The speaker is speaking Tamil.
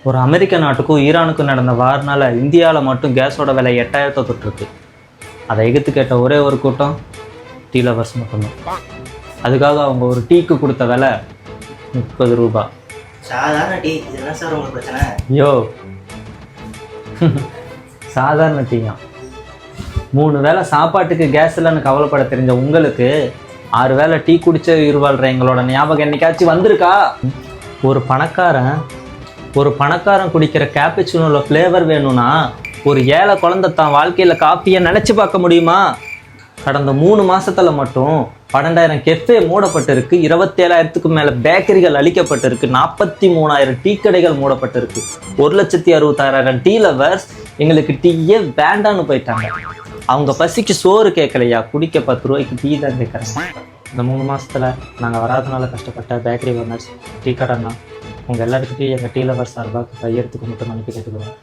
ஒரு அமெரிக்க நாட்டுக்கும் ஈரானுக்கும் நடந்த வார்னால இந்தியாவில் மட்டும் கேஸோட விலை 8000 தொட்டிருக்கு. அதை எதிர்த்து கேட்ட ஒரே ஒரு கூட்டம் டீ லவர்ஸ் மட்டும்தான். அதுக்காக அவங்க ஒரு டீக்கு கொடுத்த விலை 30 ரூபாய். சாதாரண டீ, இதெல்லாம் சார் உங்களுக்கு பிரச்சனை? ஐயோ சாதாரண டீயா? 3 வேளை சாப்பாட்டுக்கு கேஸ் இல்லைன்னு கவலைப்பட தெரிஞ்ச உங்களுக்கு 6 வேளை டீ குடிச்ச உயிர் வாழ்ற எங்களோட ஞாபகம் என்னைக்காச்சும் வந்திருக்கா? ஒரு பணக்காரன் குடிக்கிற கேப்புச்சினோல ஃப்ளேவர் வேணும்னா ஒரு ஏழை குழந்தை தான் வாழ்க்கையில் காஃபியை நினச்சி பார்க்க முடியுமா? கடந்த 3 மாசத்துல மட்டும் 12,000 கெஃபே மூடப்பட்டிருக்கு, 27,000க்கு மேலே பேக்கரிகள் அழிக்கப்பட்டிருக்கு, 43,000 டீ கடைகள் மூடப்பட்டிருக்கு, 1,66,000 டீ லவர்ஸ் எங்களுக்கு டீயே வேண்டான்னு போயிட்டாங்க. அவங்க பசிக்கு சோறு கேட்கலையா, குடிக்க 10 ரூபாய்க்கு டீ தான் கேட்குறாங்க. இந்த 3 மாசத்துல நாங்கள் வராதனால கஷ்டப்பட்ட பேக்கரி ஓனர்ஸ், டீ கடைன்னா உங்கள் எல்லாருக்கிட்டையும் எங்கள் டீ லவர்ஸ் சார்பாக கையெழுத்துக்கு மட்டும் அனுப்பி கேட்டுக்கிறோம்.